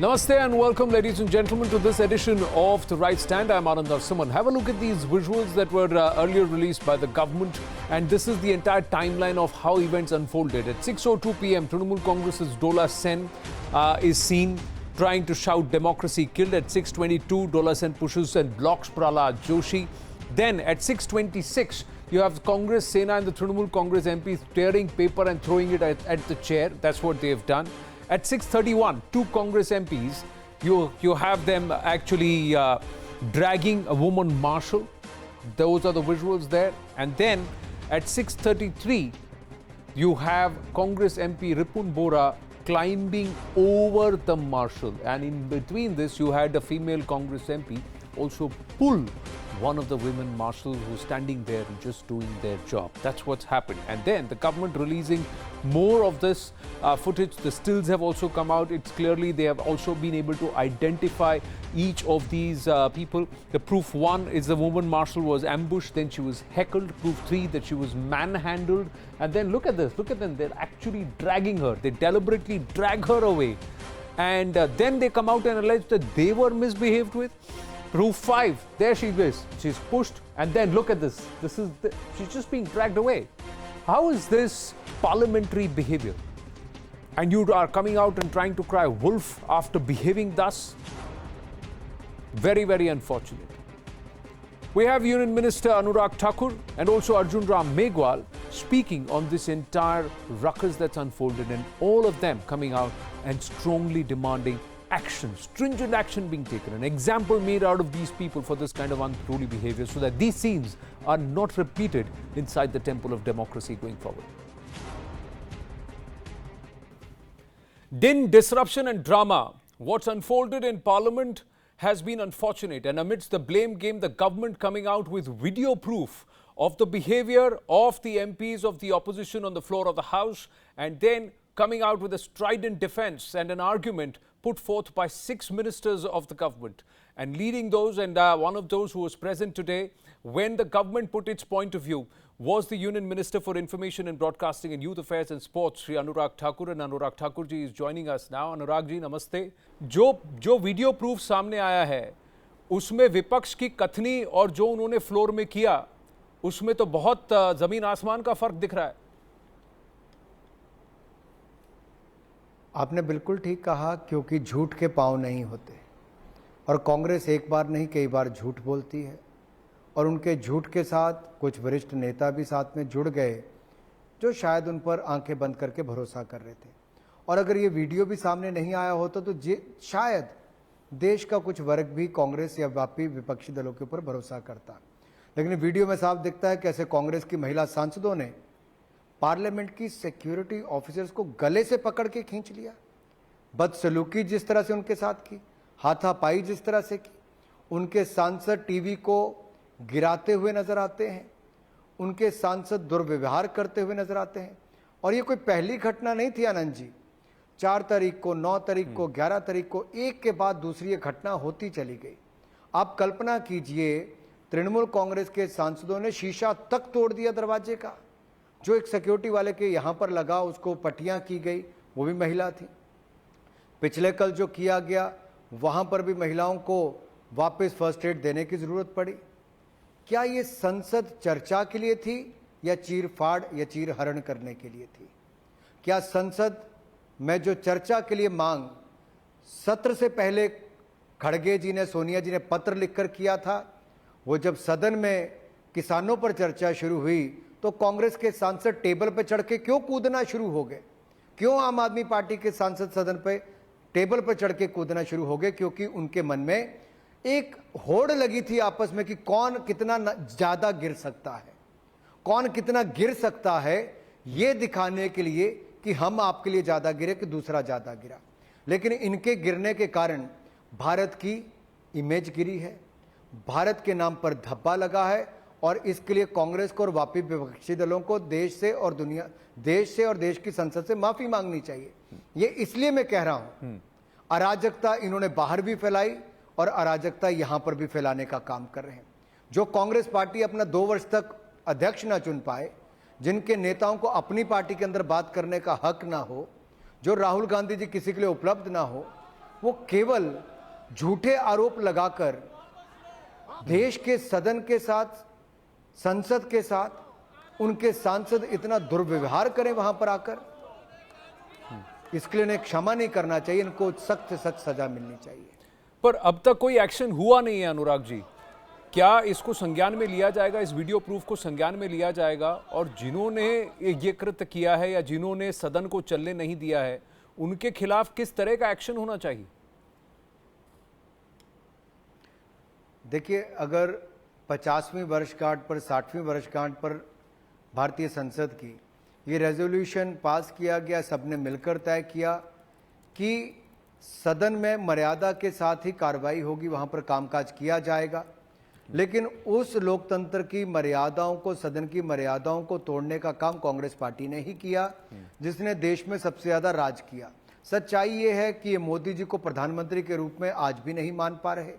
Namaste and welcome, ladies and gentlemen, to this edition of The Right Stand. I'm Anand Narasimhan. Have a look at these visuals that were earlier released by the government, and this is the entire timeline of how events unfolded. At 6:02 p.m., Trinamool Congress's Dola Sen is seen trying to shout democracy killed. At 6:22, Dola Sen pushes and blocks Prahlad Joshi. Then at 6:26, you have Congress, Sena and the Trinamool Congress MPs tearing paper and throwing it at the chair. That's what they have done. At 6:31, two Congress MPs, you have them actually dragging a woman marshal. Those are the visuals there. And then at 6:33, you have Congress MP Ripun Bora climbing over the marshal. And in between this, you had a female Congress MP also pull one of the women marshals who's standing there and just doing their job. That's what's happened. And then the government releasing more of this footage. The stills have also come out. It's clearly they have also been able to identify each of these people. The proof one is the woman marshal was ambushed, then she was heckled. Proof three, that she was manhandled. And then look at this, look at them, they're actually dragging her. They deliberately drag her away. And then they come out and allege that they were misbehaved with. Proof 5, there she is. She's pushed, and then look at this. She's just being dragged away. How is this parliamentary behavior? And you are coming out and trying to cry wolf after behaving thus? Very, very unfortunate. We have Union Minister Anurag Thakur and also Arjun Ram Meghwal speaking on this entire ruckus that's unfolded, and all of them coming out and strongly demanding action, stringent action being taken, an example made out of these people for this kind of unruly behavior, so that these scenes are not repeated inside the temple of democracy going forward. Din, disruption and drama. What's unfolded in Parliament has been unfortunate, and amidst the blame game, the government coming out with video proof of the behavior of the MPs of the opposition on the floor of the House, and then coming out with a strident defense and an argument put forth by 6 ministers of the government. And leading those, and one of those who was present today when the government put its point of view, was the Union Minister for Information and Broadcasting and Youth Affairs and Sports, Shri Anurag Thakur. And Anurag Thakur ji is joining us now. Anurag ji, namaste. जो video proof सामने आया है, उसमें विपक्ष की कथनी और जो उन्होंने फ्लोर में किया, उसमें तो बहुत जमीन आसमान का फर्क दिख रहा है. आपने बिल्कुल ठीक कहा, क्योंकि झूठ के पांव नहीं होते और कांग्रेस एक बार नहीं कई बार झूठ बोलती है, और उनके झूठ के साथ कुछ वरिष्ठ नेता भी साथ में जुड़ गए जो शायद उन पर आंखें बंद करके भरोसा कर रहे थे. और अगर ये वीडियो भी सामने नहीं आया होता तो शायद देश का कुछ वर्ग भी कांग्रेस या व्यापी विपक्षी दलों के ऊपर भरोसा करता. लेकिन वीडियो में साफ दिखता है कैसे कांग्रेस की महिला सांसदों ने पार्लियामेंट की सिक्योरिटी ऑफिसर्स को गले से पकड़ के खींच लिया, बदसलूकी जिस तरह से उनके साथ की, हाथापाई जिस तरह से की. उनके सांसद टीवी को गिराते हुए नजर आते हैं, उनके सांसद दुर्व्यवहार करते हुए नजर आते हैं. और ये कोई पहली घटना नहीं थी आनंद जी. 4 तारीख को, 9 तारीख को, 11 तारीख को एक के बाद दूसरी ये घटना होती चली गई. आप कल्पना कीजिए, तृणमूल कांग्रेस के सांसदों ने शीशा तक तोड़ दिया दरवाजे का. जो एक सिक्योरिटी वाले के यहाँ पर लगा, उसको पट्टियाँ की गई, वो भी महिला थी. पिछले कल जो किया गया, वहाँ पर भी महिलाओं को वापस फर्स्ट एड देने की ज़रूरत पड़ी. क्या ये संसद चर्चा के लिए थी या चीरफाड़ या चीरहरण करने के लिए थी? क्या संसद में जो चर्चा के लिए मांग सत्र से पहले खड़गे जी ने, सोनिया जी ने पत्र लिखकर किया था, वो जब सदन में किसानों पर चर्चा शुरू हुई तो कांग्रेस के सांसद टेबल पर चढ़ के क्यों कूदना शुरू हो गए? क्यों आम आदमी पार्टी के सांसद सदन पे टेबल पर चढ़ के कूदना शुरू हो गए? क्योंकि उनके मन में एक होड़ लगी थी आपस में कि कौन कितना ज्यादा गिर सकता है, कौन कितना गिर सकता है, ये दिखाने के लिए कि हम आपके लिए ज्यादा गिरे कि दूसरा ज्यादा गिरा. लेकिन इनके गिरने के कारण भारत की इमेज गिरी है, भारत के नाम पर धब्बा लगा है, और इसके लिए कांग्रेस को और वापी विपक्षी दलों को देश से और देश की संसद से माफी मांगनी चाहिए. ये इसलिए मैं कह रहा हूं, अराजकता इन्होंने बाहर भी फैलाई और अराजकता यहां पर भी फैलाने का काम कर रहे हैं. जो कांग्रेस पार्टी अपना 2 वर्ष तक अध्यक्ष ना चुन पाए, जिनके नेताओं को अपनी पार्टी के अंदर बात करने का हक ना हो, जो राहुल गांधी जी किसी के लिए उपलब्ध ना हो, वो केवल झूठे आरोप लगाकर देश के सदन के साथ, संसद के साथ उनके सांसद इतना दुर्व्यवहार करें वहां पर आकर, इसके लिए इन्हें क्षमा नहीं करना चाहिए, इनको सख्त से सख्त सजा मिलनी चाहिए। पर अब तक कोई एक्शन हुआ नहीं है अनुराग जी, क्या इसको संज्ञान में लिया जाएगा, इस वीडियो प्रूफ को संज्ञान में लिया जाएगा और जिन्होंने ये कृत्य किया है या जिन्होंने सदन को चलने नहीं दिया है उनके खिलाफ किस तरह का एक्शन होना चाहिए? देखिए, अगर 50वीं वर्षगांठ पर, 60वीं वर्षगांठ पर भारतीय संसद की ये रेजोल्यूशन पास किया गया, सबने मिलकर तय किया कि सदन में मर्यादा के साथ ही कार्रवाई होगी, वहां पर कामकाज किया जाएगा, लेकिन उस लोकतंत्र की मर्यादाओं को, सदन की मर्यादाओं को तोड़ने का काम कांग्रेस पार्टी ने ही किया, जिसने देश में सबसे ज्यादा राज किया। सच्चाई ये है कि ये मोदी जी को प्रधानमंत्री के रूप में आज भी नहीं मान पा रहे,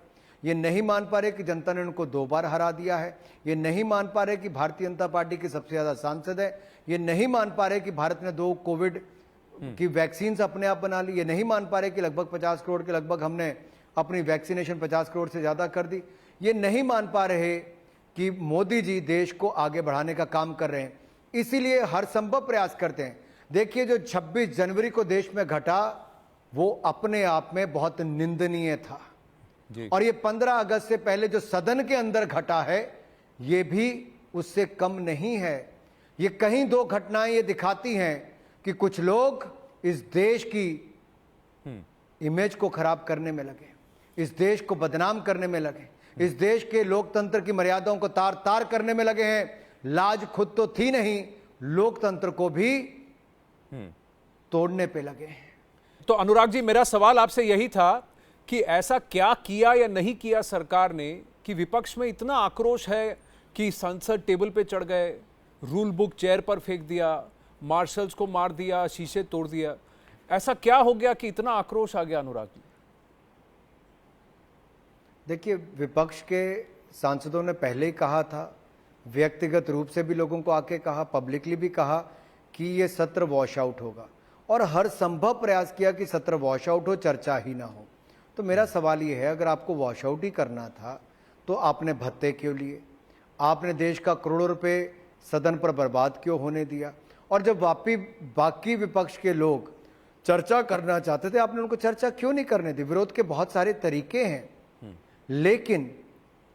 ये नहीं मान पा रहे कि जनता ने उनको 2 बार हरा दिया है, ये नहीं मान पा रहे कि भारतीय जनता पार्टी के सबसे ज्यादा सांसद है, ये नहीं मान पा रहे कि भारत ने 2 कोविड की वैक्सीन अपने आप बना ली, ये नहीं मान पा रहे कि लगभग 50 करोड़ के लगभग हमने अपनी वैक्सीनेशन 50 करोड़ से ज्यादा कर दी, ये नहीं मान पा रहे कि मोदी जी देश को आगे बढ़ाने का काम कर रहे हैं, इसीलिए हर संभव प्रयास करते हैं। देखिए, जो 26 जनवरी को देश में घटा वो अपने आप में बहुत निंदनीय था जी। और ये 15 अगस्त से पहले जो सदन के अंदर घटा है ये भी उससे कम नहीं है। ये कहीं 2 घटनाएं ये दिखाती हैं कि कुछ लोग इस देश की इमेज को खराब करने में लगे, इस देश को बदनाम करने में लगे, इस देश के लोकतंत्र की मर्यादाओं को तार तार करने में लगे हैं। लाज खुद तो थी नहीं, लोकतंत्र को भी तोड़ने पे लगे हैं। तो अनुराग जी, मेरा सवाल आपसे यही था कि ऐसा क्या किया या नहीं किया सरकार ने कि विपक्ष में इतना आक्रोश है कि संसद टेबल पे चढ़ गए, रूल बुक चेयर पर फेंक दिया, मार्शल्स को मार दिया, शीशे तोड़ दिया, ऐसा क्या हो गया कि इतना आक्रोश आ गया अनुराग जी? देखिए, विपक्ष के सांसदों ने पहले ही कहा था, व्यक्तिगत रूप से भी लोगों को आके कहा, पब्लिकली भी कहा कि ये सत्र वॉश आउट होगा और हर संभव प्रयास किया कि सत्र वॉश आउट हो, चर्चा ही ना हो। तो मेरा सवाल ये है, अगर आपको वॉश आउट ही करना था तो आपने भत्ते क्यों लिए, आपने देश का करोड़ों रुपए सदन पर बर्बाद क्यों होने दिया? और जब बाकी विपक्ष के लोग चर्चा करना चाहते थे, आपने उनको चर्चा क्यों नहीं करने दी? विरोध के बहुत सारे तरीके हैं, लेकिन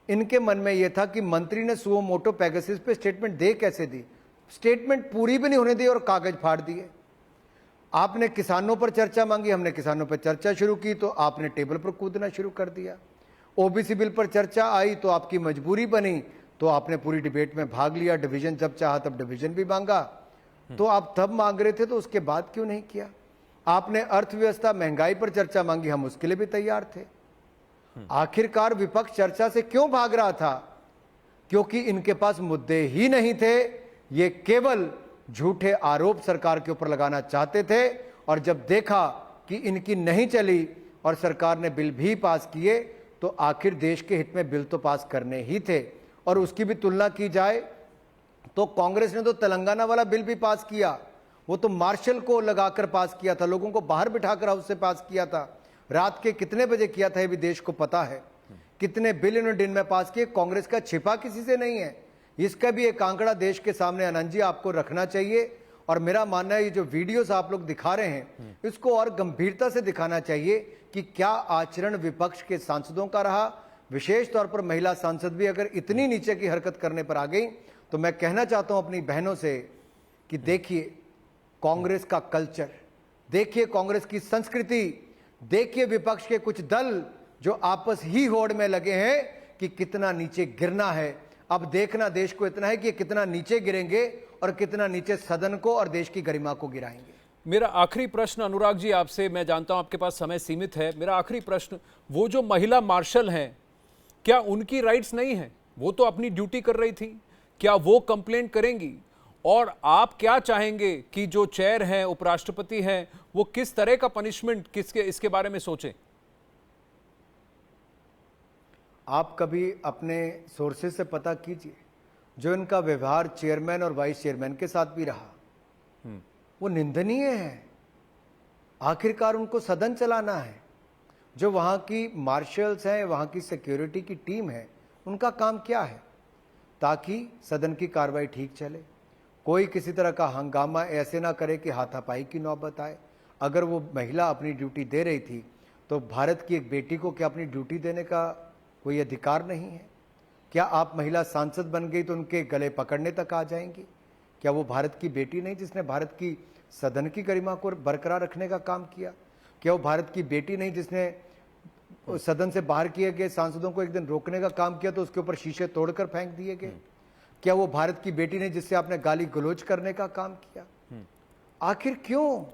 इनके मन में यह था कि मंत्री ने सुओ मोटो पेगासस पे स्टेटमेंट दे कैसे दी, स्टेटमेंट पूरी भी नहीं होने दी और कागज फाड़ दिए। आपने किसानों पर चर्चा मांगी, हमने किसानों पर चर्चा शुरू की तो आपने टेबल पर कूदना शुरू कर दिया। ओबीसी बिल पर चर्चा आई तो आपकी मजबूरी बनी, तो आपने पूरी डिबेट में भाग लिया, डिवीजन जब चाहा तब डिवीजन भी मांगा, तो आप तब मांग रहे थे तो उसके बाद क्यों नहीं किया? आपने अर्थव्यवस्था, महंगाई पर चर्चा मांगी, हम उसके लिए भी तैयार थे। आखिरकार विपक्ष चर्चा से क्यों भाग रहा था? क्योंकि इनके पास मुद्दे ही नहीं थे, ये केवल झूठे आरोप सरकार के ऊपर लगाना चाहते थे। और जब देखा कि इनकी नहीं चली और सरकार ने बिल भी पास किए, तो आखिर देश के हित में बिल तो पास करने ही थे। और उसकी भी तुलना की जाए तो कांग्रेस ने तो तेलंगाना वाला बिल भी पास किया, वो तो मार्शल को लगाकर पास किया था, लोगों को बाहर बिठाकर हाउस से पास किया था। रात के कितने बजे किया था ये भी देश को पता है। कितने बिल इन्होंने दिन में पास किए, कांग्रेस का छिपा किसी से नहीं है। इसका भी एक आंकड़ा देश के सामने आनंद जी आपको रखना चाहिए। और मेरा मानना है ये जो वीडियोस आप लोग दिखा रहे हैं, इसको और गंभीरता से दिखाना चाहिए कि क्या आचरण विपक्ष के सांसदों का रहा। विशेष तौर पर महिला सांसद भी अगर इतनी नीचे की हरकत करने पर आ गई, तो मैं कहना चाहता हूं अपनी बहनों से कि देखिए कांग्रेस का कल्चर, देखिए कांग्रेस की संस्कृति, देखिए विपक्ष के कुछ दल जो आपस ही होड़ में लगे हैं कि कितना नीचे गिरना है। अब देखना देश को इतना है कि कितना नीचे गिरेंगे और कितना नीचे सदन को और देश की गरिमा को गिराएंगे। मेरा आखिरी प्रश्न अनुराग जी आपसे, मैं जानता हूं आपके पास समय सीमित है, मेरा आखिरी प्रश्न, वो जो महिला मार्शल हैं, क्या उनकी राइट्स नहीं है? वो तो अपनी ड्यूटी कर रही थी, क्या वो कंप्लेंट करेंगी? और आप क्या चाहेंगे कि जो चेयर हैं, उपराष्ट्रपति हैं, वो किस तरह का पनिशमेंट इसके बारे में सोचें? आप कभी अपने सोर्सेज से पता कीजिए, जो इनका व्यवहार चेयरमैन और वाइस चेयरमैन के साथ भी रहा, वो निंदनीय है। आखिरकार उनको सदन चलाना है, जो वहाँ की मार्शल्स हैं, वहाँ की सिक्योरिटी की टीम है, उनका काम क्या है? ताकि सदन की कार्रवाई ठीक चले, कोई किसी तरह का हंगामा ऐसे ना करे कि हाथापाई की नौबत आए। अगर वो महिला अपनी ड्यूटी दे रही थी, तो भारत की एक बेटी को क्या अपनी ड्यूटी देने का कोई अधिकार नहीं है? क्या आप महिला सांसद बन गई तो उनके गले पकड़ने तक आ जाएंगी? क्या वो भारत की बेटी नहीं जिसने भारत की सदन की गरिमा को बरकरार रखने का काम किया? क्या वो भारत की बेटी नहीं जिसने सदन से बाहर किए गए सांसदों को एक दिन रोकने का काम किया तो उसके ऊपर शीशे तोड़कर फेंक दिए गए? क्या वो भारत की बेटी नहीं जिससे आपने गाली गलौज करने का काम किया? आखिर क्यों?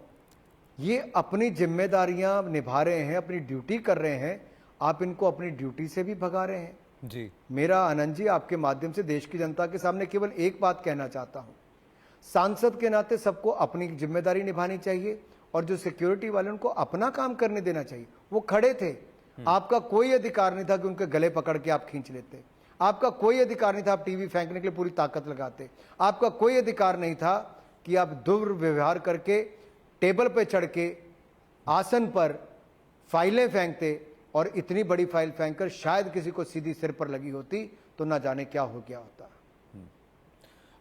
ये अपनी जिम्मेदारियां निभा रहे हैं, अपनी ड्यूटी कर रहे हैं, आप इनको अपनी ड्यूटी से भी भगा रहे हैं। जी मेरा आनंद जी आपके माध्यम से देश की जनता के सामने केवल एक बात कहना चाहता हूं, सांसद के नाते सबको अपनी जिम्मेदारी निभानी चाहिए और जो सिक्योरिटी वाले उनको अपना काम करने देना चाहिए। वो खड़े थे, आपका कोई अधिकार नहीं था कि उनके गले पकड़ के आप खींच लेते, आपका कोई अधिकार नहीं था आप टीवी फेंकने के लिए पूरी ताकत लगाते, आपका कोई अधिकार नहीं था कि आप दुर्व्यवहार करके टेबल पे चढ़ के आसन पर फाइलें फेंकते और इतनी बड़ी फाइल फेंककर शायद किसी को सीधी सिर पर लगी होती तो ना जाने क्या हो गया होता।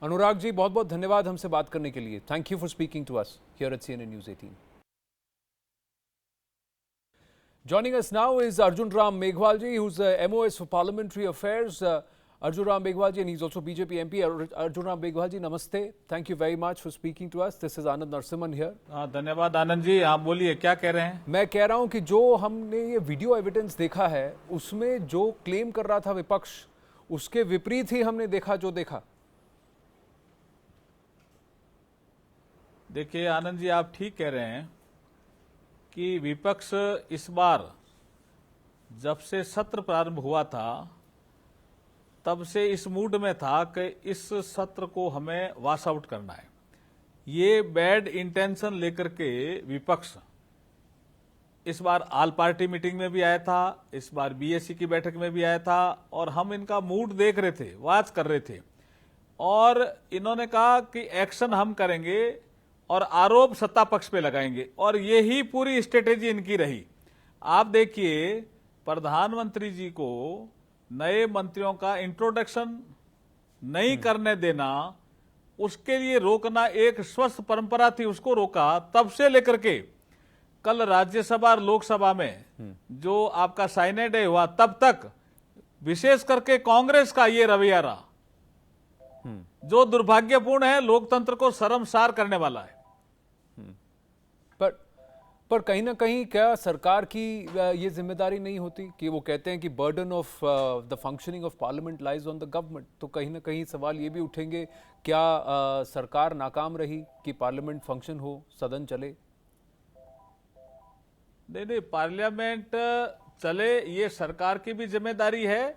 अनुराग जी, बहुत बहुत धन्यवाद हमसे बात करने के लिए। Thank you for speaking to us here at CNN News 18। Joining us now is Arjun Ram Meghwal ji, who's MOS for Parliamentary Affairs. Arjun Ram Meghwal ji, and he's also BJP MP. Arjun Ram Meghwal ji, namaste. Thank you very much for speaking to us. This is Anand Narsimhan here. धन्यवाद आनंद जी, आप बोलिए क्या कह रहे हैं? मैं कह रहा हूं कि जो हमने ये वीडियो एविडेंस देखा है उसमें जो क्लेम कर रहा था विपक्ष, उसके विपरीत ही हमने देखा जो देखा। देखिए आनंद जी, आप ठीक कह रहे हैं कि विपक्ष इस बार जब से सत्र प्रारंभ हुआ था तब से इस मूड में था कि इस सत्र को हमें वॉश आउट करना है। ये बैड इंटेंशन लेकर के विपक्ष इस बार ऑल पार्टी मीटिंग में भी आया था, इस बार बीएससी की बैठक में भी आया था और हम इनका मूड देख रहे थे, वॉच कर रहे थे और इन्होंने कहा कि एक्शन हम करेंगे और आरोप सत्ता पक्ष पे लगाएंगे और यही पूरी स्ट्रेटेजी इनकी रही। आप देखिए, प्रधानमंत्री जी को नए मंत्रियों का इंट्रोडक्शन नहीं करने देना, उसके लिए रोकना एक स्वस्थ परंपरा थी, उसको रोका। तब से लेकर के कल राज्यसभा और लोकसभा में जो आपका साइने डे हुआ तब तक विशेष करके कांग्रेस का ये रवैया रहा जो दुर्भाग्यपूर्ण है, लोकतंत्र को शर्मसार करने वाला है। पर कहीं ना कहीं क्या सरकार की ये जिम्मेदारी नहीं होती कि वो कहते हैं कि burden of the functioning of parliament lies on the government, तो कहीं ना कहीं सवाल ये भी उठेंगे, क्या सरकार नाकाम रही कि पार्लियामेंट फंक्शन हो, सदन चले? नहीं, पार्लियामेंट चले ये सरकार की भी जिम्मेदारी है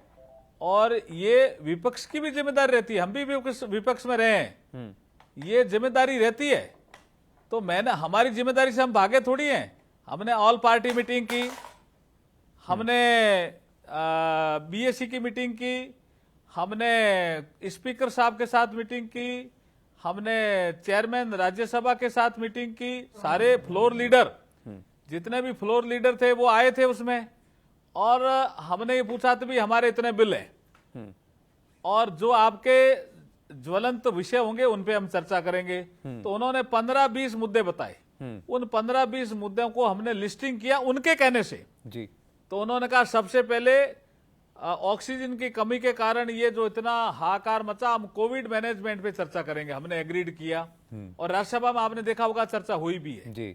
और ये विपक्ष की भी जिम्मेदारी रहती है। हम भी विपक्ष में रहे हैं, ये जिम्मेदारी रहती है। तो मैंने, हमारी जिम्मेदारी से हम भागे थोड़ी हैं। हमने ऑल पार्टी मीटिंग की, हमने बीएससी की मीटिंग की, हमने स्पीकर साहब के साथ मीटिंग की, हमने चेयरमैन राज्यसभा के साथ मीटिंग की, सारे फ्लोर लीडर, जितने भी फ्लोर लीडर थे वो आए थे उसमें और हमने ये पूछा था भी हमारे इतने बिल हैं और जो आपके ज्वलंत विषय होंगे उन पे हम चर्चा करेंगे। तो उन्होंने 15-20 मुद्दे बताए, उन 15-20 मुद्दों को हमने लिस्टिंग किया उनके कहने से जी। तो उन्होंने कहा सबसे पहले ऑक्सीजन की कमी के कारण ये जो इतना हाहाकार मचा, हम कोविड मैनेजमेंट पे चर्चा करेंगे, हमने एग्रीड किया और राज्यसभा में आपने देखा होगा चर्चा हुई भी है जी।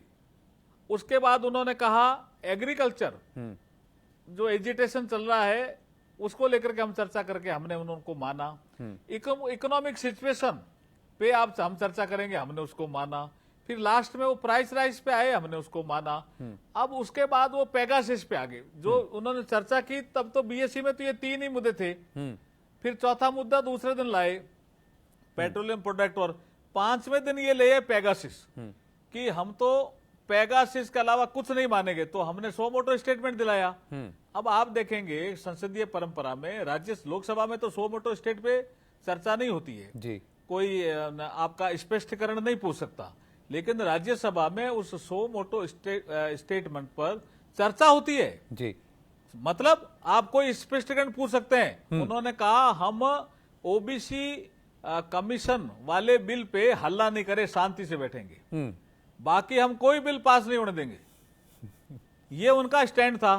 उसके बाद उन्होंने कहा एग्रीकल्चर जो एजिटेशन चल रहा है उसको लेकर के हम चर्चा करके हमने उनको माना। इकोनॉमिक सिचुएशन पे आप हम चर्चा करेंगे, हमने उसको माना। फिर लास्ट में वो प्राइस राइज पे आए, हमने उसको माना। अब उसके बाद वो पेगासिस पे आ गए जो उन्होंने चर्चा की। तब तो बीएससी में तो ये 3 ही मुद्दे थे। फिर चौथा मुद्दा दूसरे दिन लाए पेट्रोलियम प्रोडक्ट और 5वें दिन ये ले पेगासिस कि हम तो पेगासिस के अलावा कुछ नहीं मानेंगे। तो हमने सो मोटो स्टेटमेंट दिलाया। अब आप देखेंगे संसदीय परंपरा में राज्य लोकसभा में तो सो मोटो स्टेट पे चर्चा नहीं होती है जी। कोई आपका स्पष्टीकरण नहीं पूछ सकता, लेकिन राज्यसभा में उस सो मोटो स्टेटमेंट पर चर्चा होती है। जी मतलब आप कोई स्पष्टीकरण पूछ सकते हैं। उन्होंने कहा हम ओबीसी कमीशन वाले बिल पे हल्ला नहीं करे, शांति से बैठेंगे, बाकी हम कोई बिल पास नहीं होने देंगे। ये उनका स्टैंड था,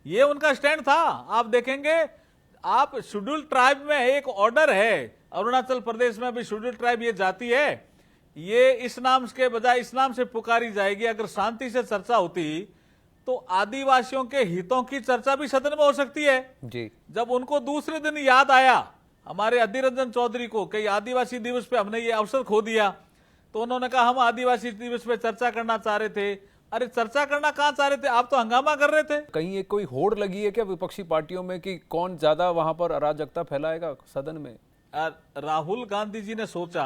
ये उनका स्टैंड था। आप देखेंगे, आप शेड्यूल ट्राइब में एक ऑर्डर है, अरुणाचल प्रदेश में भी शेड्यूल ट्राइब ये जाति है, ये इस नाम के बजाय इस नाम से पुकारी जाएगी। अगर शांति से चर्चा होती तो आदिवासियों के हितों की चर्चा भी सदन में हो सकती है। जी जब उनको दूसरे दिन याद आया हमारे अधीर रंजन चौधरी को कि आदिवासी दिवस पे हमने ये अवसर खो दिया, तो उन्होंने कहा हम आदिवासी दिवस पे चर्चा करना चाह रहे थे। अरे चर्चा करना कहाँ चाह रहे थे, आप तो हंगामा कर रहे थे। कहीं एक कोई होड़ लगी है क्या विपक्षी पार्टियों में कि कौन ज्यादा वहां पर अराजकता फैलाएगा सदन में? राहुल गांधी जी ने सोचा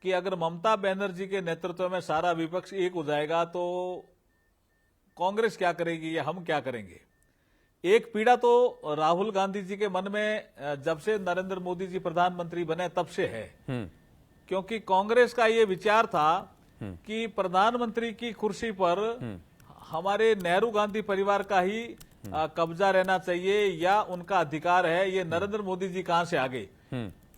कि अगर ममता बनर्जी के नेतृत्व में सारा विपक्ष एक हो जाएगा तो कांग्रेस क्या करेगी या हम क्या करेंगे। एक पीड़ा तो राहुल गांधी जी के मन में जब से नरेंद्र मोदी जी प्रधानमंत्री बने तब से है, क्योंकि कांग्रेस का ये विचार था कि प्रधानमंत्री की कुर्सी पर हमारे नेहरू गांधी परिवार का ही कब्जा रहना चाहिए या उनका अधिकार है। ये नरेंद्र मोदी जी कहां से आ गए,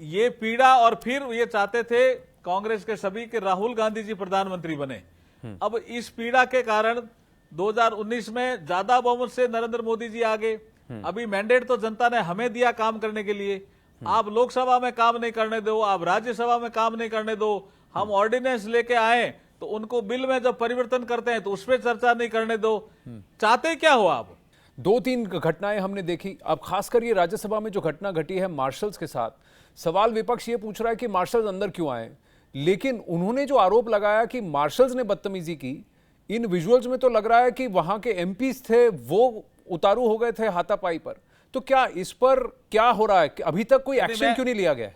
ये पीड़ा। और फिर ये चाहते थे कांग्रेस के सभी कि राहुल गांधी जी प्रधानमंत्री बने। अब इस पीड़ा के कारण 2019 में ज्यादा बहुमत से नरेंद्र मोदी जी आ गए। अभी मैंडेट तो जनता ने हमें दिया काम करने के लिए, आप लोकसभा में काम नहीं करने दो, आप राज्यसभा में काम नहीं करने दो। हम ऑर्डिनेंस लेके आए तो उनको बिल में जब परिवर्तन करते हैं तो उस पर चर्चा नहीं करने दो। चाहते क्या हो आप? 2-3 घटनाएं हमने देखी। अब खासकर ये राज्यसभा में जो घटना घटी है मार्शल्स के साथ, सवाल विपक्ष ये पूछ रहा है कि मार्शल्स अंदर क्यों आए, लेकिन उन्होंने जो आरोप लगाया कि मार्शल्स ने बदतमीजी की, इन विजुअल्स में तो लग रहा है कि वहां के एमपीज थे वो उतारू हो गए थे हाथापाई पर। तो क्या इस पर क्या हो रहा है, अभी तक कोई एक्शन क्यों नहीं लिया गया?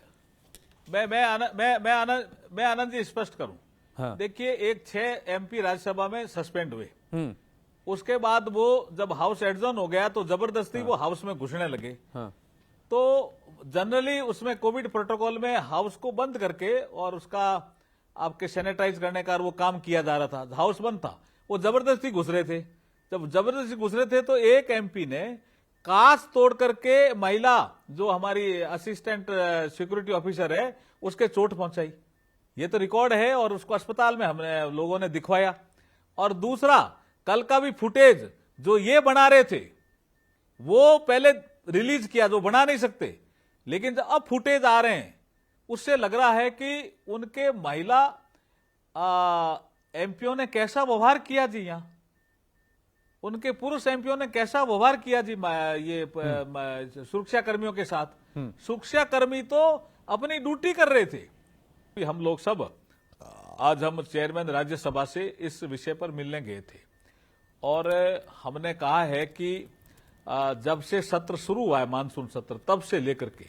मैं आनंद जी स्पष्ट करूं। हाँ। देखिए, एक 6 एमपी राज्यसभा में सस्पेंड हुए, उसके बाद वो जब हाउस एडजर्न हो गया तो जबरदस्ती वो हाउस में घुसने लगे। तो जनरली उसमें कोविड प्रोटोकॉल में हाउस को बंद करके और उसका आपके सैनिटाइज करने का वो काम किया जा रहा था। हाउस बंद था, वो जबरदस्ती घुस रहे थे। जब जबरदस्ती घुस रहे थे तो एक एमपी ने कांच तोड़ करके महिला जो हमारी असिस्टेंट सिक्योरिटी ऑफिसर है उसके चोट पहुंचाई। ये तो रिकॉर्ड है और उसको अस्पताल में हमने लोगों ने दिखवाया। और दूसरा, कल का भी फुटेज जो ये बना रहे थे वो पहले रिलीज किया, जो बना नहीं सकते, लेकिन जब अब फुटेज आ रहे हैं उससे लग रहा है कि उनके महिला एमपीओ ने कैसा व्यवहार किया जी, यहां उनके पुरुष एमपीओ ने कैसा व्यवहार किया जी ये सुरक्षा कर्मियों के साथ। सुरक्षा कर्मी तो अपनी ड्यूटी कर रहे थे। हम लोग सब आज हम चेयरमैन राज्यसभा से इस विषय पर मिलने गए थे और हमने कहा है कि जब से सत्र शुरू हुआ है, मानसून सत्र, तब से लेकर के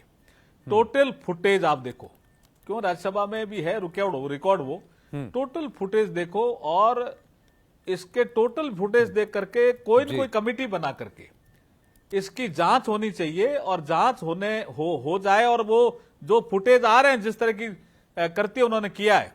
टोटल फुटेज आप देखो, क्यों राज्यसभा में भी है रिकॉर्ड वो टोटल फुटेज देखो और इसके टोटल फुटेज देख करके कोई न कोई कमेटी बना करके इसकी जांच होनी चाहिए और जांच हो जाए। और वो जो फुटेज आ रहे हैं जिस तरह की करती उन्होंने किया है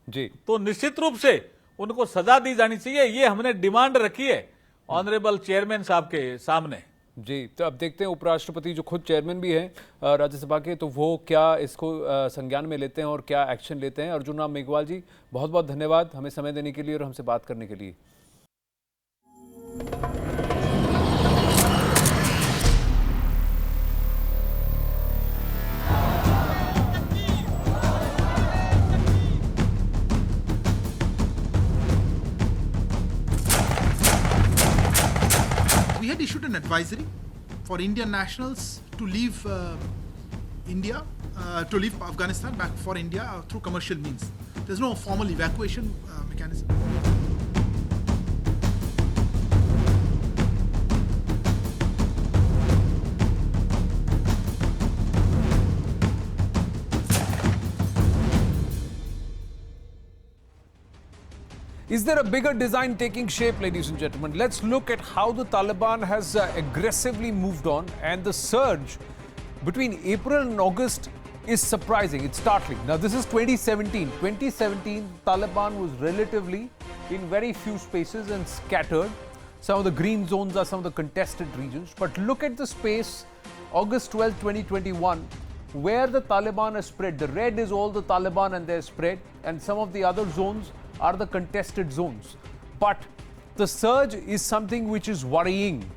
जी, तो निश्चित रूप से उनको सजा दी जानी चाहिए। ये हमने डिमांड रखी है ऑनरेबल चेयरमैन साहब के सामने जी। तो अब देखते हैं उपराष्ट्रपति जो खुद चेयरमैन भी हैं राज्यसभा के, तो वो क्या इसको संज्ञान में लेते हैं और क्या एक्शन लेते हैं। अर्जुन राम मेघवाल जी, बहुत बहुत धन्यवाद हमें समय देने के लिए और हमसे बात करने के लिए। We had issued an advisory for Indian nationals to leave India, to leave Afghanistan back for India through commercial means. There's no formal evacuation mechanism. Is there a bigger design taking shape, ladies and gentlemen? Let's look at how the Taliban has aggressively moved on, and the surge between April and August is surprising. It's startling. Now, this is 2017. 2017, Taliban was relatively in very few spaces and scattered. Some of the green zones are some of the contested regions. But look at the space, August 12, 2021, where the Taliban is spread. The red is all the Taliban and they're spread, and some of the other zones are the contested zones. But the surge is something which is worrying,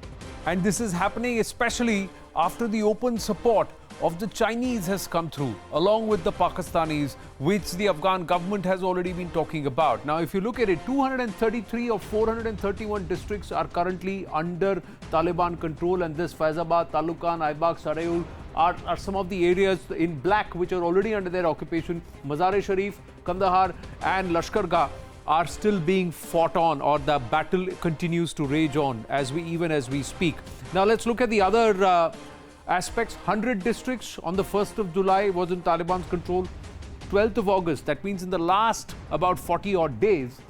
and this is happening especially after the open support of the Chinese has come through, along with the Pakistanis, which the Afghan government has already been talking about. Now, if you look at it, 233 of 431 districts are currently under Taliban control, and this Faizabad, Talukan, Aibak, Saraul are some of the areas in black which are already under their occupation. Mazar-e-Sharif, Kandahar and Lashkar Gah are still being fought on, or the battle continues to rage on even as we speak. Now let's look at the other aspects. 100 districts on the 1st of July was in Taliban's control. 12th of August, that means in the last about 40 odd days,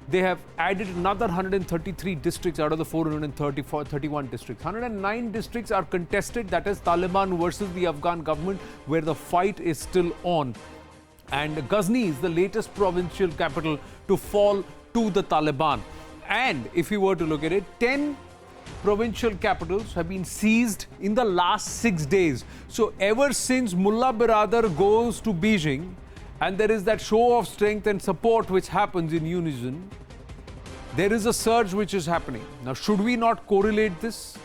they have added another 133 districts out of the 431 districts. 109 districts are contested, that is Taliban versus the Afghan government, where the fight is still on. And Ghazni is the latest provincial capital to fall to the Taliban. And if you were to look at it, 10 provincial capitals have been seized in the last 6 days. So ever since Mullah Biradar goes to Beijing, and there is that show of strength and support which happens in unison, there is a surge which is happening. Now, should we not correlate this?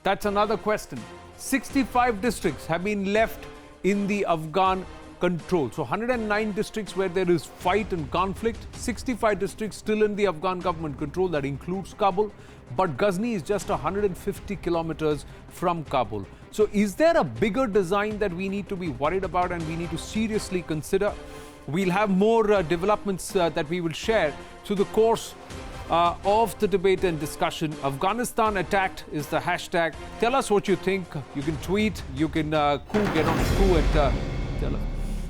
That's another question. 65 districts have been left in the Afghan control. So 109 districts where there is fight and conflict, 65 districts still in the Afghan government control. That includes Kabul. But Ghazni is just 150 kilometers from Kabul. So is there a bigger design that we need to be worried about and we need to seriously consider? We'll have more developments that we will share through the course of the debate and discussion. Afghanistan attacked is the hashtag. Tell us what you think. You can tweet, you can get on the coup and tell us.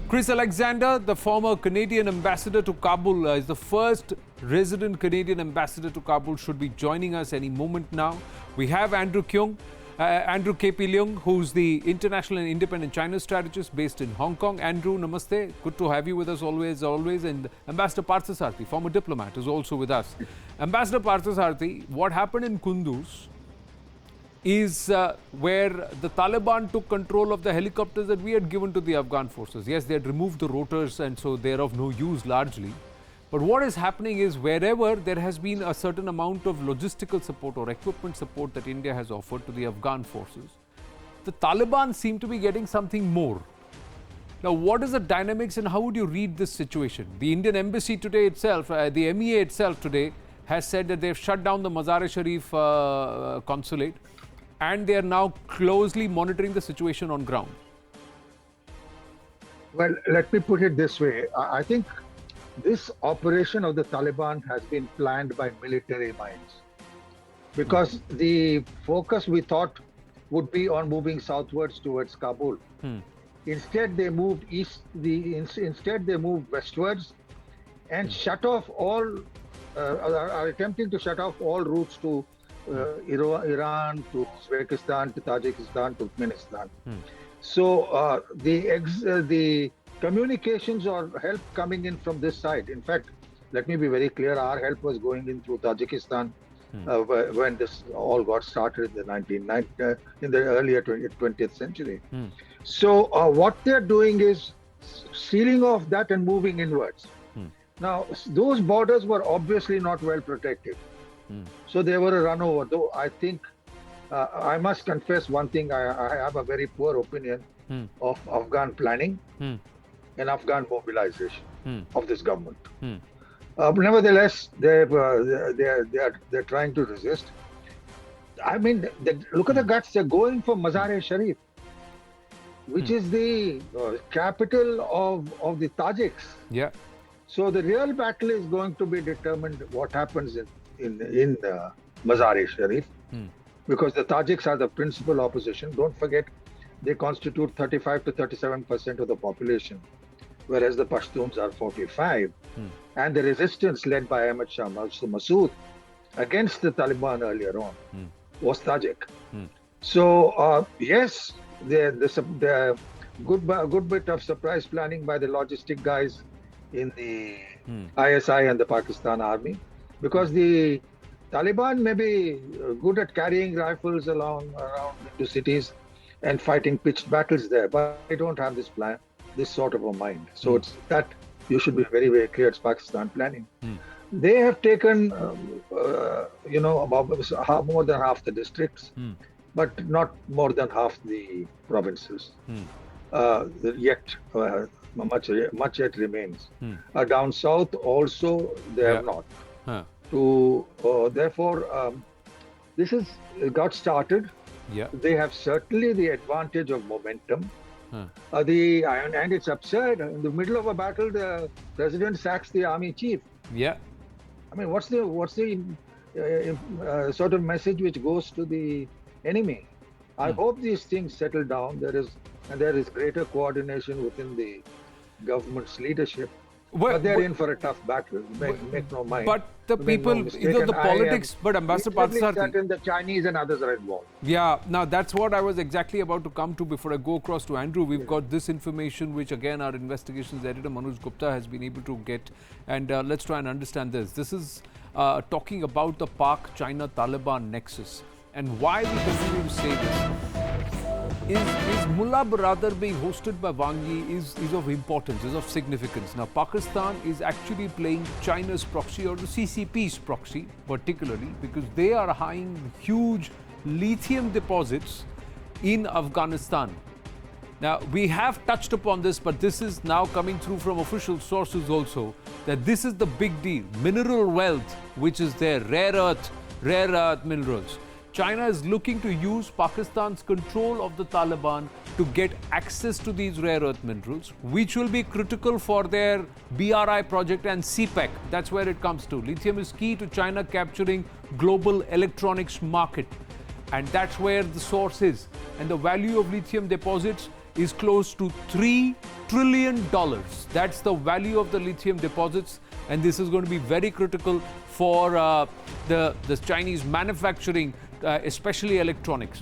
Chris Alexander, the former Canadian ambassador to Kabul, is the first resident Canadian ambassador to Kabul, should be joining us any moment now. We have Andrew KP Leung, who's the international and independent China strategist based in Hong Kong. Andrew, namaste. Good to have you with us always. And Ambassador Parthasarathy, former diplomat, is also with us. Ambassador Parthasarathy, what happened in Kunduz is where the Taliban took control of the helicopters that we had given to the Afghan forces. Yes, they had removed the rotors and so they're of no use largely. But what is happening is wherever there has been a certain amount of logistical support or equipment support that India has offered to the Afghan forces, the Taliban seem to be getting something more. Now, what is the dynamics and how would you read this situation? The Indian embassy today itself, the MEA itself today, has said that they've shut down the Mazar-e-Sharif consulate, and they are now closely monitoring the situation on ground. Well, let me put it this way. I think this operation of the Taliban has been planned by military minds, because the focus we thought would be on moving southwards towards Kabul. Instead, they moved instead they moved westwards and shut off all, are attempting to shut off all routes to Iran, to Uzbekistan, to Tajikistan, to Turkmenistan. So the communications or help coming in from this side. In fact, let me be very clear, our help was going in through Tajikistan when this all got started in the earlier 20th century. So what they're doing is sealing off that and moving inwards. Now, those borders were obviously not well protected. So they were a run over. Though I think, I must confess one thing, I have a very poor opinion of Afghan planning and Afghan mobilization of this government. Nevertheless, they're trying to resist. I mean, look at the guts. They're going for Mazar-e-Sharif, which is the capital of the Tajiks. Yeah. So the real battle is going to be determined what happens in Mazar-e-Sharif, because the Tajiks are the principal opposition. Don't forget, they constitute 35 to 37% of the population, whereas the Pashtuns are 45. And the resistance led by Ahmad Shah Massoud against the Taliban earlier on was Tajik. So yes, there's a good bit of surprise planning by the logistic guys in the ISI and the Pakistan army. because the Taliban may be good at carrying rifles around into cities and fighting pitched battles there, but they don't have this sort of a mind. So it's that you should be very, very clear. It's Pakistan planning. They have taken, about more than half the districts, but not more than half the provinces. Much yet remains. Down south also they have not. Huh. Therefore, this has got started. Yeah. They have certainly the advantage of momentum. Huh. And it's absurd. In the middle of a battle, the president sacks the army chief. Yeah. I mean, what's the sort of message which goes to the enemy? I hope these things settle down. There is greater coordination within the government's leadership. But they're in for a tough battle. Make no mind. But the people, the politics. But Ambassador Parthasarathy, certain the Chinese and others are involved. Yeah, now that's what I was exactly about to come to before I go across to Andrew. We've got this information, which again our investigations editor Manoj Gupta has been able to get, and let's try and understand this. This is talking about the Pak-China-Taliban nexus, and why we continue to say this. Is Mullah Baradar being hosted by Wang Yi is of importance, is of significance. Now, Pakistan is actually playing China's proxy, or the CCP's proxy, particularly because they are having huge lithium deposits in Afghanistan. Now, we have touched upon this, but this is now coming through from official sources also, that this is the big deal. Mineral wealth, which is there, rare earth minerals. China is looking to use Pakistan's control of the Taliban to get access to these rare earth minerals, which will be critical for their BRI project and CPEC. That's where it comes to. Lithium is key to China capturing global electronics market. And that's where the source is. And the value of lithium deposits is close to $3 trillion. That's the value of the lithium deposits. And this is going to be very critical for the Chinese manufacturing, especially electronics.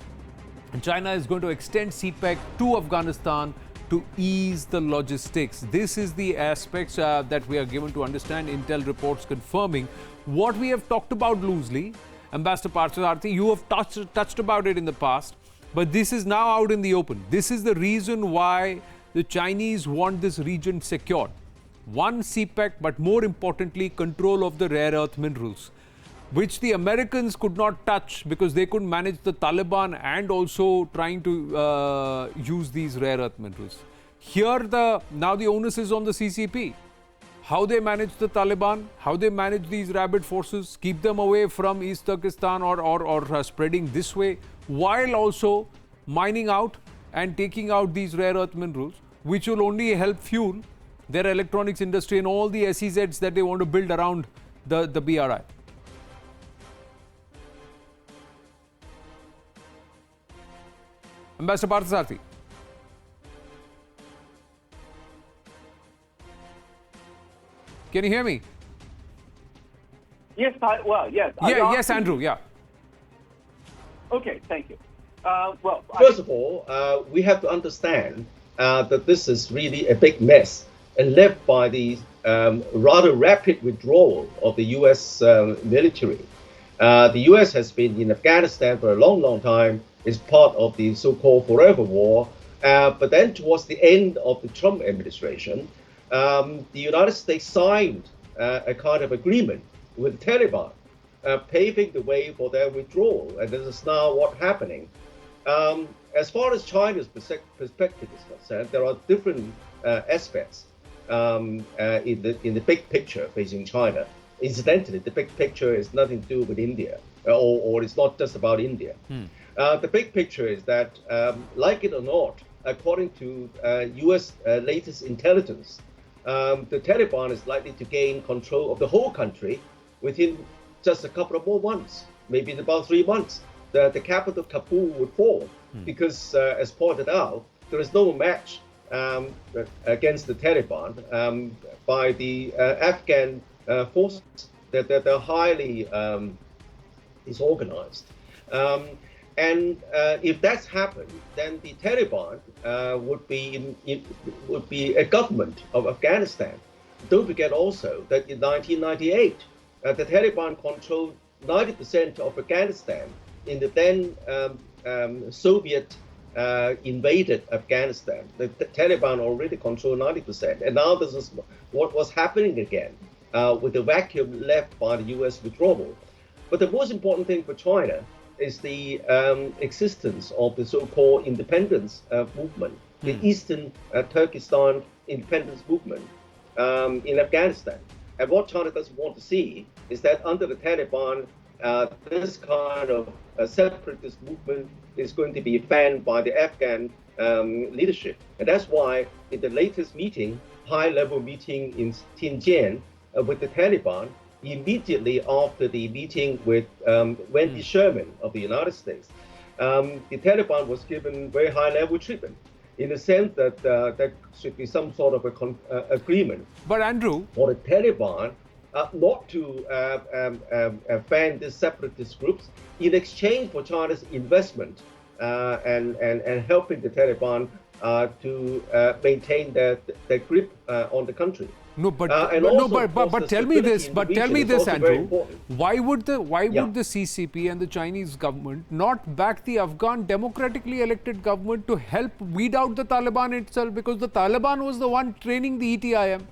And China is going to extend CPEC to Afghanistan to ease the logistics. This is the aspects that we are given to understand. Intel reports confirming what we have talked about loosely. Ambassador Parthasarathy, you have touched about it in the past, but this is now out in the open. This is the reason why the Chinese want this region secured. One, CPEC, but more importantly, control of the rare earth minerals, which the Americans could not touch because they couldn't manage the Taliban and also trying to use these rare earth minerals. Here, now the onus is on the CCP. How they manage the Taliban, how they manage these rabid forces, keep them away from East Turkestan or spreading this way, while also mining out and taking out these rare earth minerals, which will only help fuel their electronics industry and all the SEZs that they want to build around the BRI. Ambassador Parthasarathy. Can you hear me? Yes, yes. Yes, Andrew, yeah. Okay, thank you. First of all, we have to understand that this is really a big mess and led by the rather rapid withdrawal of the U.S. Military. The U.S. has been in Afghanistan for a long, long time. It's part of the so-called forever war. But then towards the end of the Trump administration, the United States signed a kind of agreement with the Taliban, paving the way for their withdrawal. And this is now what's happening. As far as China's perspective is concerned, there are different aspects in the big picture facing China. Incidentally, the big picture is nothing to do with India, or it's not just about India. The big picture is that, like it or not, according to U.S. latest intelligence, the Taliban is likely to gain control of the whole country within just a couple of more months, maybe in about 3 months. The capital, Kabul, would fall because, as pointed out, there is no match against the Taliban by the Afghan forces. They're highly disorganized. And if that's happened, then the Taliban would be a government of Afghanistan. Don't forget also that in 1998, the Taliban controlled 90% of Afghanistan in the then Soviet invaded Afghanistan. The Taliban already controlled 90%. And now this is what was happening again with the vacuum left by the US withdrawal. But the most important thing for China is the existence of the so-called independence movement, the Eastern Turkestan independence movement in Afghanistan. And what China doesn't want to see is that under the Taliban, this kind of separatist movement is going to be banned by the Afghan leadership. And that's why in the latest meeting, high-level meeting in Xinjiang with the Taliban, immediately after the meeting with Wendy Sherman of the United States, the Taliban was given very high-level treatment in the sense that there should be some sort of agreement. But Andrew, for the Taliban not to ban these separatist groups in exchange for China's investment and helping the Taliban to maintain their grip on the country. no, but And but, no, also, of course, but the tell me stability this. in But the tell region me is this, also very Andrew. important. Why would the Yeah. CCP and the Chinese government not back the Afghan democratically elected government to help weed out the Taliban itself? Because the Taliban was the one training the ETIM.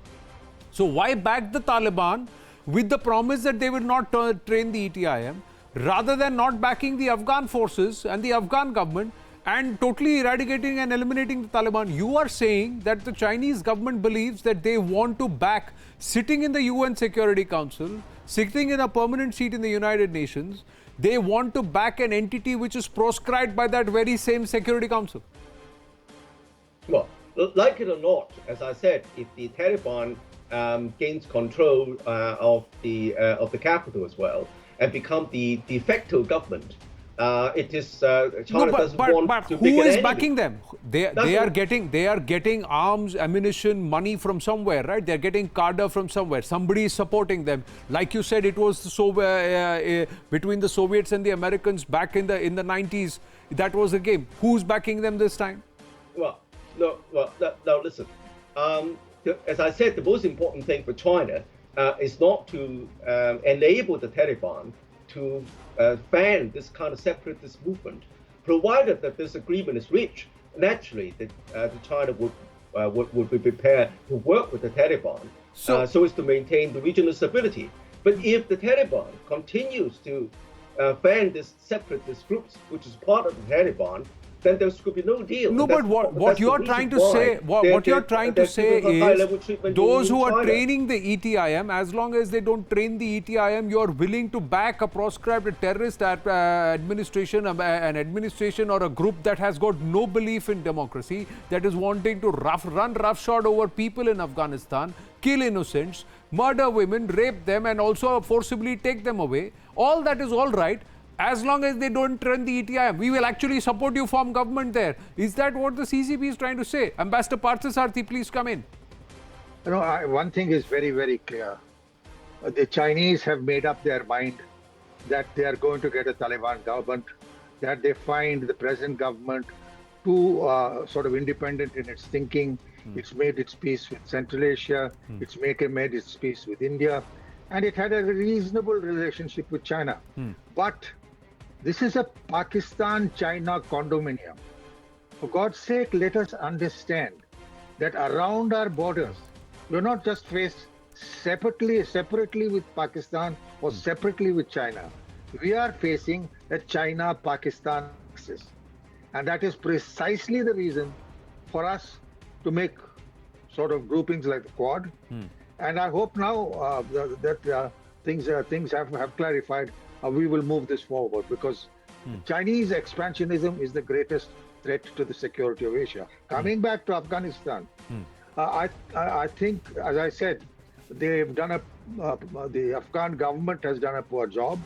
So why back the Taliban with the promise that they will not train the ETIM, rather than not backing the Afghan forces and the Afghan government and totally eradicating and eliminating the Taliban? You are saying that the Chinese government believes that they want to back, sitting in the UN Security Council, sitting in a permanent seat in the United Nations, they want to back an entity which is proscribed by that very same Security Council. Well, like it or not, as I said, if the Taliban gains control of the capital as well and become the de facto government, it is China doesn't want to who become is an backing enemy. them? They are getting arms, ammunition, money from somewhere, right? They're getting cadre from somewhere. Somebody is supporting them. Like you said, it was between the Soviets and the Americans back in the 90s. That was the game. Who's backing them this time? Well, no, listen. As I said, the most important thing for China is not to enable the Taliban to ban this kind of separatist movement, provided that this agreement is reached. Naturally, China would be prepared to work with the Taliban so as to maintain the regional stability. But if the Taliban continues to ban these separatist groups, which is part of the Taliban, then there could be no deal. No, but what you're trying to say, what you're trying to say is those who are training the ETIM, as long as they don't train the ETIM, you're willing to back a proscribed terrorist administration, an administration or a group that has got no belief in democracy, that is wanting to run roughshod over people in Afghanistan, kill innocents, murder women, rape them, and also forcibly take them away. All that is all right, as long as they don't run the ETIM. We will actually support you, form government there. Is that what the CCP is trying to say? Ambassador Parthasarathy, please come in. You know, one thing is very, very clear. The Chinese have made up their mind that they are going to get a Taliban government, that they find the present government too sort of independent in its thinking. It's made its peace with Central Asia. It's made its peace with India. And it had a reasonable relationship with China. But this is a Pakistan-China condominium. For God's sake, let us understand that around our borders, we're not just faced separately with Pakistan or separately with China. We are facing a China-Pakistan axis. And that is precisely the reason for us to make sort of groupings like the Quad. And I hope now that things have clarified. We will move this forward, because Chinese expansionism is the greatest threat to the security of Asia. Coming back to Afghanistan, I think, as I said, they've done the Afghan government has done a poor job.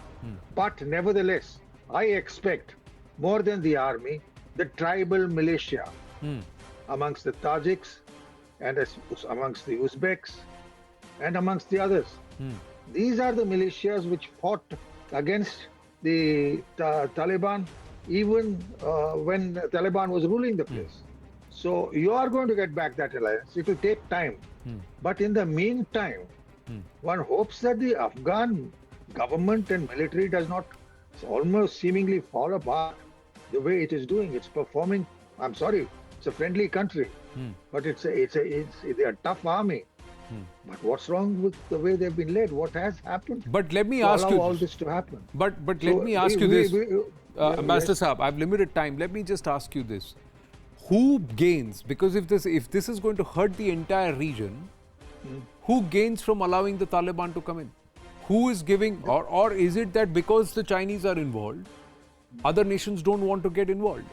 But nevertheless, I expect more than the army, the tribal militia amongst the Tajiks and amongst the Uzbeks and amongst the others. These are the militias which fought against the Taliban even when the Taliban was ruling the place. So you are going to get back that alliance. It will take time. But in the meantime, one hopes that the Afghan government and military does not almost seemingly fall apart the way it is doing. It's performing. I'm sorry, it's a friendly country, but they're a tough army. But what's wrong with the way they've been led? What has happened? But let me to ask allow you all this to happen. But let So me ask you we- this, we- Ambassador yes. Saab. I've limited time. Let me just ask you this: who gains? Because if this is going to hurt the entire region, who gains from allowing the Taliban to come in? Who is giving, or is it that because the Chinese are involved, other nations don't want to get involved?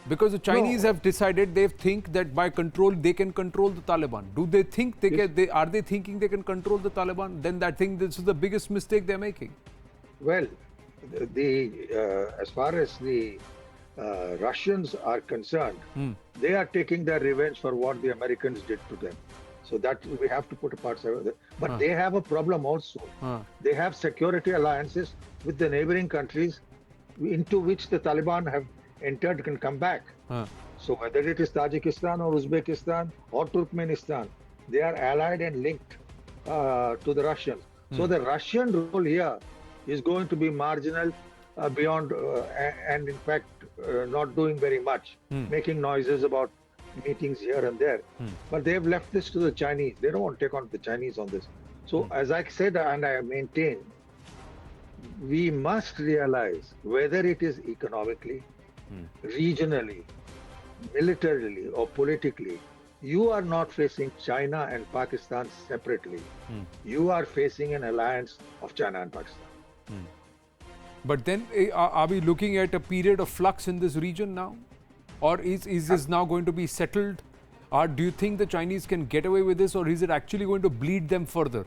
Because the Chinese have decided, they think that by control they can control the Taliban. Do they think they can? Are they thinking they can control the Taliban? Then I think this is the biggest mistake they're making. Well, as far as the Russians are concerned, they are taking their revenge for what the Americans did to them. So that we have to put apart. But they have a problem also. They have security alliances with the neighboring countries into which the Taliban have entered can come back. So whether it is Tajikistan or Uzbekistan or Turkmenistan, they are allied and linked to the Russians. So the Russian role here is going to be marginal beyond, and in fact not doing very much, making noises about meetings here and there. But they have left this to the Chinese. They don't want to take on the Chinese on this. So as I said, and I maintain, we must realize whether it is economically, regionally, militarily, or politically, you are not facing China and Pakistan separately. You are facing an alliance of China and Pakistan. But then, are we looking at a period of flux in this region now? Or is this now going to be settled? Or do you think the Chinese can get away with this, or is it actually going to bleed them further?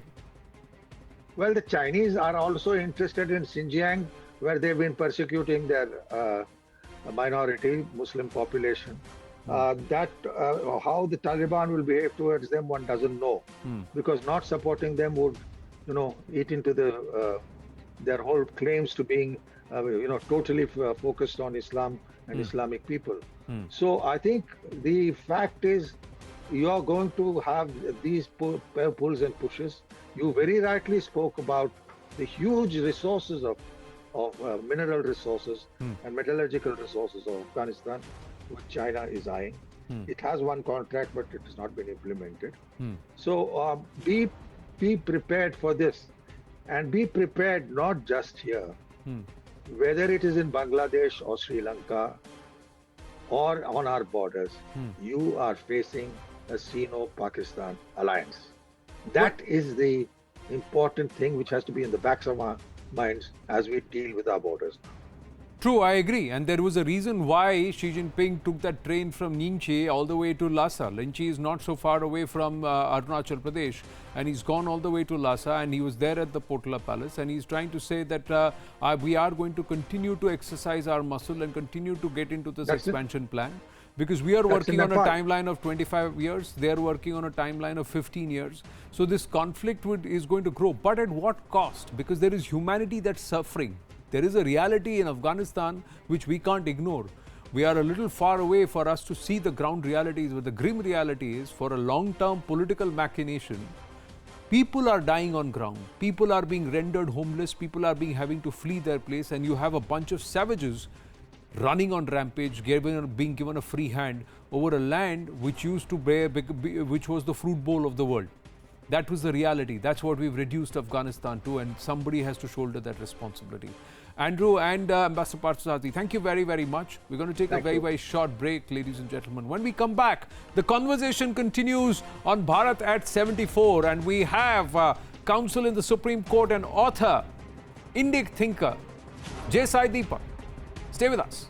Well, the Chinese are also interested in Xinjiang, where they've been persecuting their minority Muslim population. How the Taliban will behave towards them, one doesn't know, because not supporting them would, eat into their whole claims to being, totally focused on Islam and Islamic people. So I think the fact is, you are going to have these pulls and pushes. You very rightly spoke about the huge resources of mineral resources and metallurgical resources of Afghanistan, which China is eyeing. It has one contract, but it has not been implemented. So be prepared for this, and be prepared not just here, whether it is in Bangladesh or Sri Lanka or on our borders, you are facing a Sino-Pakistan alliance. That is the important thing which has to be in the backs of our minds as we deal with our borders. True, I agree. And there was a reason why Xi Jinping took that train from Ningxi all the way to Lhasa. Ningxi is not so far away from Arunachal Pradesh, and he's gone all the way to Lhasa, and he was there at the Potala Palace, and he's trying to say that we are going to continue to exercise our muscle and continue to get into this expansion plan. Because we are working on a timeline of 25 years, they are working on a timeline of 15 years. So this conflict is going to grow. But at what cost? Because there is humanity that's suffering. There is a reality in Afghanistan which we can't ignore. We are a little far away for us to see the ground realities, but the grim reality is, for a long-term political machination, people are dying on ground. People are being rendered homeless. People are having to flee their place, and you have a bunch of savages running on rampage, being given a free hand over a land which used to which was the fruit bowl of the world. That was the reality. That's what we've reduced Afghanistan to, and somebody has to shoulder that responsibility. Andrew and Ambassador Parthasarathy, thank you very, very much. We're going to take a very, very short break, ladies and gentlemen. When we come back, the conversation continues on Bharat at 74, and we have counsel in the Supreme Court and author, Indic thinker, J. Sai Deepak. Stay with us.